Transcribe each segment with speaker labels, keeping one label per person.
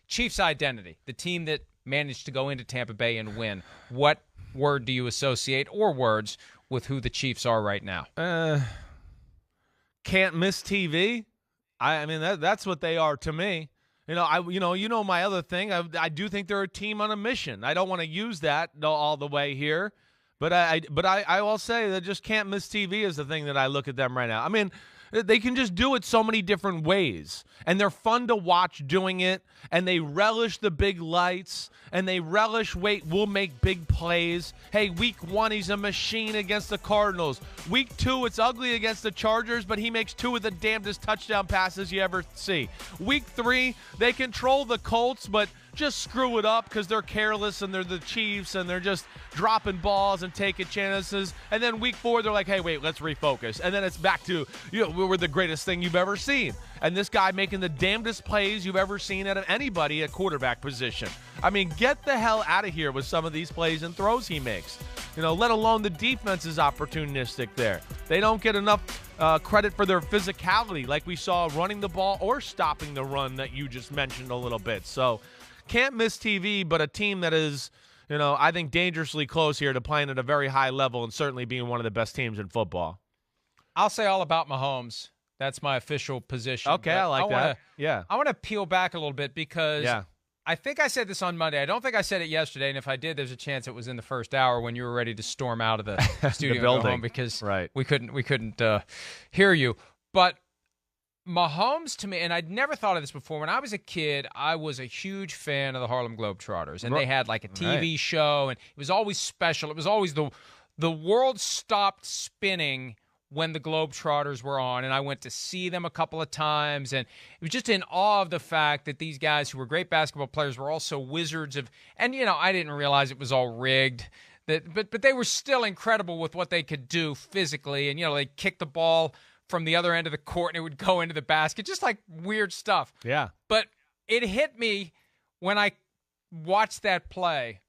Speaker 1: Chiefs identity, the team that managed to go into Tampa Bay and win. What word do you associate, or words, with who the Chiefs are right now?
Speaker 2: Can't miss TV. I mean, that's what they are to me. You know, my other thing. I do think they're a team on a mission. I don't want to use that all the way here, but I will say that just can't miss TV is the thing that I look at them right now. I mean, they can just do it so many different ways, and they're fun to watch doing it, and they relish the big lights, and they relish, we'll make big plays. Hey, week 1, he's a machine against the Cardinals. Week 2, it's ugly against the Chargers, but he makes 2 of the damnedest touchdown passes you ever see. Week 3, they control the Colts, but just screw it up because they're careless and they're the Chiefs and they're just dropping balls and taking chances. And then week 4, they're like, hey, wait, let's refocus. And then it's back to, we're the greatest thing you've ever seen. And this guy making the damnedest plays you've ever seen out of anybody at quarterback position. I mean, get the hell out of here with some of these plays and throws he makes. Let alone the defense is opportunistic there. They don't get enough credit for their physicality like we saw running the ball or stopping the run that you just mentioned a little bit. So can't miss TV, but a team that is, I think dangerously close here to playing at a very high level and certainly being one of the best teams in football.
Speaker 1: I'll say all about Mahomes. That's my official position.
Speaker 2: Okay, I like that. Yeah.
Speaker 1: I want to peel back a little bit because I think I said this on Monday. I don't think I said it yesterday, and if I did, there's a chance it was in the first hour when you were ready to storm out of the studio
Speaker 2: the building.
Speaker 1: And go home because we couldn't hear you. But Mahomes, to me, and I'd never thought of this before. When I was a kid, I was a huge fan of the Harlem Globetrotters, and they had like a TV show, and it was always special. It was always the world stopped spinning when the Globetrotters were on, and I went to see them a couple of times, and it was just in awe of the fact that these guys who were great basketball players were also wizards of, and I didn't realize it was all rigged. But they were still incredible with what they could do physically, and they kicked the ball from the other end of the court and it would go into the basket, just like weird stuff.
Speaker 2: Yeah.
Speaker 1: But it hit me when I watched that play.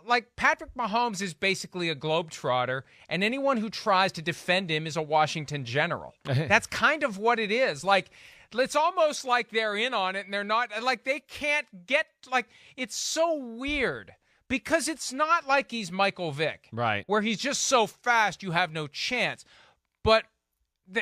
Speaker 1: Like, Patrick Mahomes is basically a Globetrotter, and anyone who tries to defend him is a Washington General. That's kind of what it is. Like, it's almost like they're in on it and they're not. Like, they can't get, like, it's so weird. Because it's not like he's Michael Vick.
Speaker 2: Right.
Speaker 1: Where he's just so fast you have no chance. But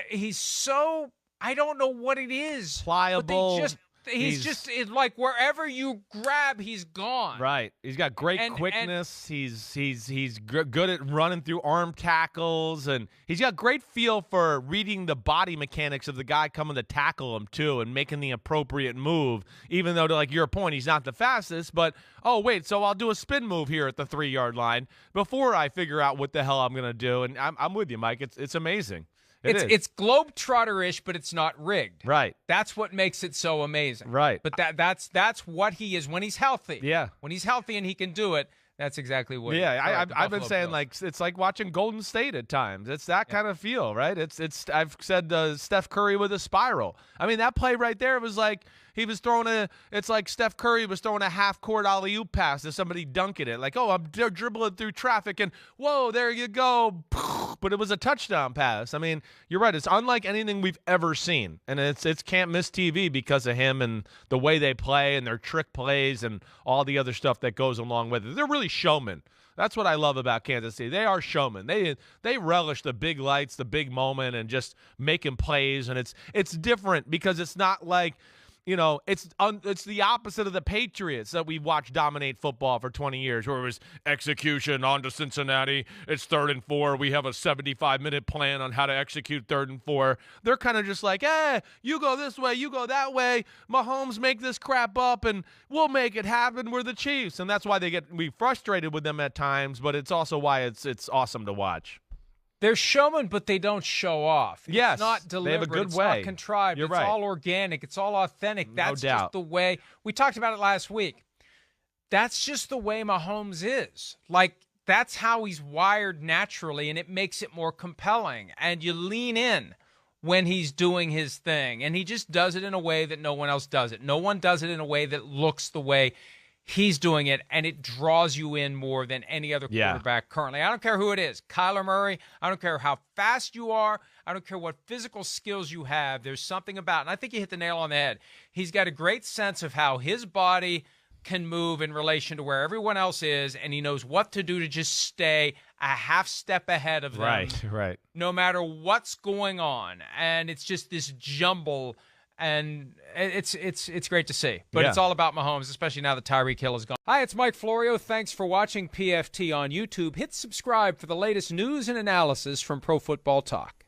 Speaker 1: he's so, I don't know what it is.
Speaker 2: Pliable.
Speaker 1: He's just like wherever you grab, he's gone.
Speaker 2: Right. He's got great quickness. He's good at running through arm tackles, and he's got great feel for reading the body mechanics of the guy coming to tackle him too, and making the appropriate move. Even though, to like your point, he's not the fastest, but so I'll do a spin move here at the 3-yard line before I figure out what the hell I'm gonna do. And I'm with you, Mike. It's amazing.
Speaker 1: It's Globetrotter-ish, but it's not rigged.
Speaker 2: Right.
Speaker 1: That's what makes it so amazing.
Speaker 2: Right.
Speaker 1: But that's what he is when he's healthy.
Speaker 2: Yeah.
Speaker 1: When he's healthy and he can do it, that's exactly what.
Speaker 2: Yeah, I've been saying Bills. It's like watching Golden State at times. It's that kind of feel, right? It's I've said Steph Curry with a spiral. I mean, that play right there was like he was throwing it's like Steph Curry was throwing a half-court alley-oop pass to somebody dunking it. Like, I'm dribbling through traffic and, whoa, there you go. But it was a touchdown pass. I mean, you're right. It's unlike anything we've ever seen. And it's can't miss TV because of him and the way they play and their trick plays and all the other stuff that goes along with it. They're really showmen. That's what I love about Kansas City. They are showmen. They relish the big lights, the big moment, and just making plays. And it's different because it's not like, it's the opposite of the Patriots that we've watched dominate football for 20 years, where it was execution on to Cincinnati. It's 3rd and 4. We have a 75-minute plan on how to execute 3rd and 4. They're kind of just like, you go this way, you go that way. Mahomes make this crap up, and we'll make it happen. We're the Chiefs, and that's why we frustrated with them at times. But it's also why it's awesome to watch.
Speaker 1: They're showmen, but they don't show off.
Speaker 2: Yes,
Speaker 1: it's not deliberate.
Speaker 2: They have a good
Speaker 1: it's
Speaker 2: way.
Speaker 1: Not contrived.
Speaker 2: You're
Speaker 1: it's
Speaker 2: right.
Speaker 1: all organic. It's all authentic. That's
Speaker 2: no doubt.
Speaker 1: Just the way. We talked about it last week. That's just the way Mahomes is. Like, that's how he's wired naturally, and it makes it more compelling. And you lean in when he's doing his thing, and he just does it in a way that no one else does it. No one does it in a way that looks the way he's doing it, and it draws you in more than any other quarterback currently. I don't care who it is. Kyler Murray. I don't care how fast you are. I I don't care what physical skills you have. There's something about, and I think you hit the nail on the head. He's got a great sense of how his body can move in relation to where everyone else is, and he knows what to do to just stay a half step ahead of them.
Speaker 2: Right.
Speaker 1: No matter what's going on. And it's just this jumble, and it's great to see. But it's all about Mahomes, especially now that Tyreek Hill is gone. Hi, it's Mike Florio. Thanks for watching PFT on YouTube. Hit subscribe for the latest news and analysis from Pro Football Talk.